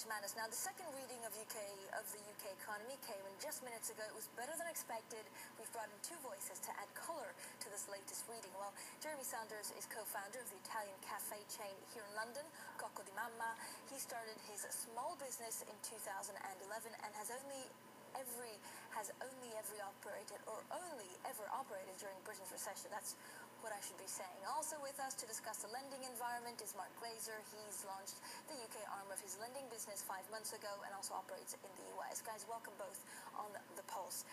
March Madness. Now, the second reading of the UK economy came in just minutes ago. It was better than expected. We've brought in two voices to add colour to this latest reading. Well, Jeremy Saunders is co-founder of the Italian cafe chain here in London, Cocco di Mamma. He started his small business in 2011 and has only ever operated during Britain's recession. That's what I should be saying. Also with us to discuss the lending environment is Marc Glazer. He's launched the UK arm of his lending business 5 months ago and also operates in the US. Guys, welcome both on The Pulse.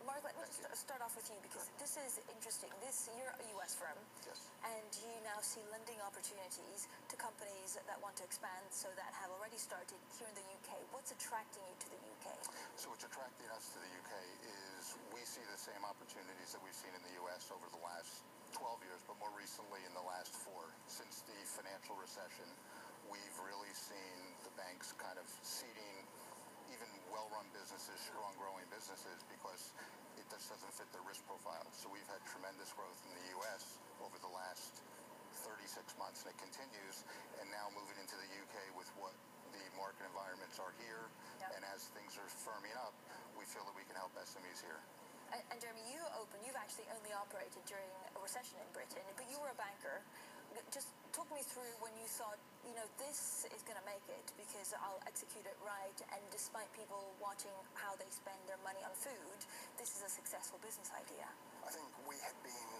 Marc, let me just start off with you because this is interesting. You're a US firm, yes, and you now see lending opportunities to companies that want to expand, so that have already started here in the UK. What's attracting you to the UK? So what's attracting us to the UK is we see the same opportunities that we've seen in the US over the last 12 years, but more recently in the last 4. Since the financial recession, we've really seen the banks kind of seeding even well-run businesses, strong growing businesses, because it just doesn't fit their risk profile. So we've had tremendous growth in the US over the last 36 months, and it continues. And now moving into the UK with what the market environments are here, yep, and as things are firming up, we feel that we can help SMEs here. And Jeremy, you've actually only operated during a recession in Britain, but you were a banker. Just talk me through when you thought, this is going to make it because I'll execute it right, and despite people watching how they spend their money on food, this is a successful business idea. I think we had been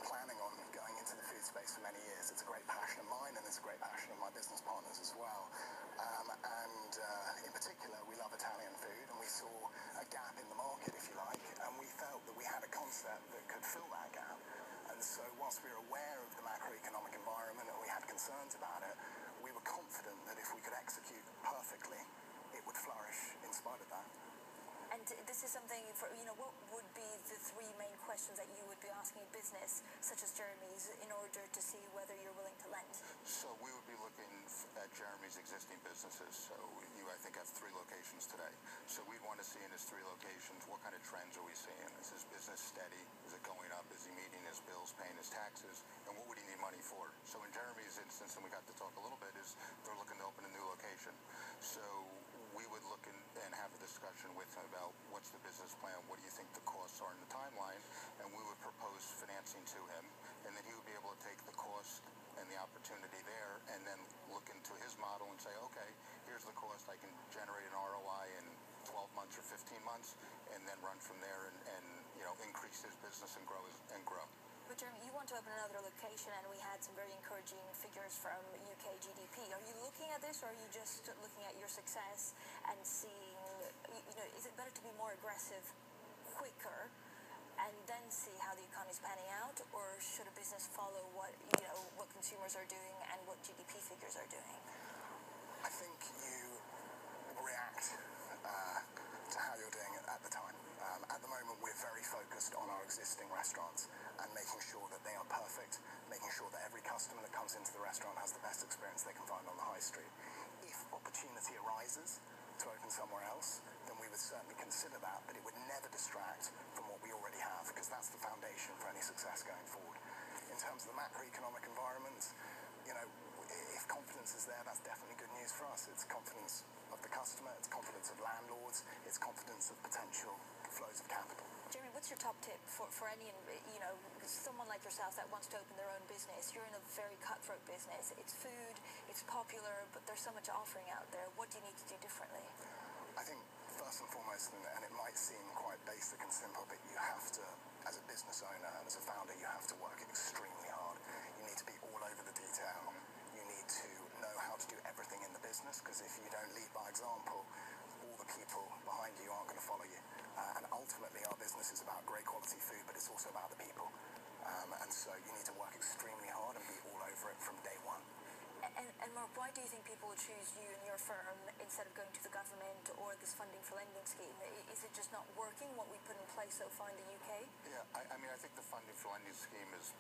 planning on going into the food space for many years. It's a great passion of mine, and it's a great passion of my business partners as well. In particular, we love Italian food, and we saw a gap in the market, if you like, and we felt that we had a concept that could fill that gap. And so whilst we were aware of the macroeconomic environment and we had concerns about it, we were confident that if we could execute perfectly, it would flourish in spite of that. And this is something for, what would be the 3 main questions that you would be asking a business such as Jeremy's in order to see whether you're willing to lend? So we would be looking at Jeremy's existing businesses. So you, I think, have 3 locations today. So we'd want to see in his 3 locations, what kind of trends are we seeing? Is his business steady? Is it going up? Is he meeting his bills, paying his taxes? And what would he need money for? So in Jeremy's instance, and we got to talk a little bit, is they're looking to open a new location. So we would look and have a discussion with him about what's the business plan, what do you think the costs are in the timeline, and we would propose financing to him, and then he would be able to take the cost and the opportunity there and then look into his model and say, okay, here's the cost, I can generate an ROI in 12 months or 15 months, and then run from there and increase his business and grow. But Jeremy, you want to open another location, and we had some very encouraging figures from UK GDP. Are you looking at this, or are you just looking at your success and seeing, is it better to be more aggressive quicker and then see how the economy is panning out, or should a business follow what consumers are doing and what GDP figures are doing? I think you react to how you're doing it at the time. At the moment, we're very focused on our existing restaurants and making sure that they are perfect, making sure that every customer that comes into the restaurant has the best experience they can find on the high street. If opportunity arises to open somewhere else, then we would certainly consider that, but it would never distract from what we already have, because that's the foundation for any success going forward. In terms of the macroeconomic environment, if confidence is there, that's definitely good news for us. It's confidence of the customer, it's confidence of landlords, it's confidence of potential flows of capital. Jeremy, what's your top tip for any, someone like yourself that wants to open their own business? You're in a very cutthroat business. It's food, it's popular, but there's so much offering out there. What do you need to do differently? I think first and foremost, and it might seem quite basic and simple, but you have to, as a business owner and as a founder, you have to work extremely hard. You need to be all over the detail. You need to know how to do everything in the business, because if you don't lead by example, all the people behind you aren't going to follow you. And ultimately, our business is about great quality food, but it's also about the people. And so you need to work extremely hard and be all over it from day one. And Marc, why do you think people would choose you and your firm instead of going to the government or this funding for lending scheme? Is it just not working, what we put in place so far in the UK? Yeah, I mean, I think the funding for lending scheme has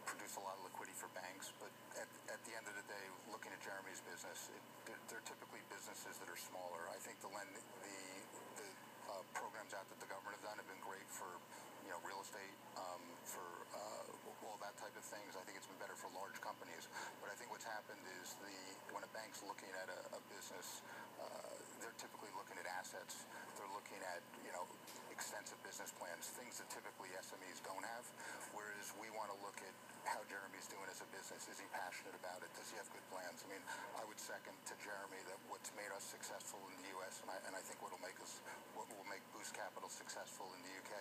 produced a lot of liquidity for banks, but at the end of the day, looking at Jeremy's business, they're typically businesses that are smaller. I think the programs out that the government have done have been great for real estate, for all that type of things. I think it's been better for large companies. But I think what's happened is when a bank's looking at a business, extensive business plans, things that typically SMEs don't have, whereas we want to look at how Jeremy's doing as a business. Is he passionate about it? Does he have good plans? I mean, I would second to Jeremy that what's made us successful in the U.S. and I think what will make Boost Capital successful in the UK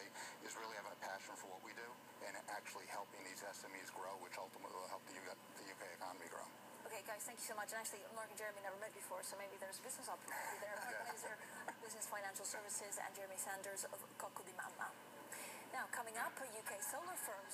is really having a passion for what we do and actually helping these SMEs grow, which ultimately will help the UK economy grow. Okay, guys, thank you so much. And actually, Marc and Jeremy never met before, so maybe there's a business opportunity there. Marc Glazer, Business Financial Services, and Jeremy Sanders of Kokudimama. Now, coming up, UK solar firms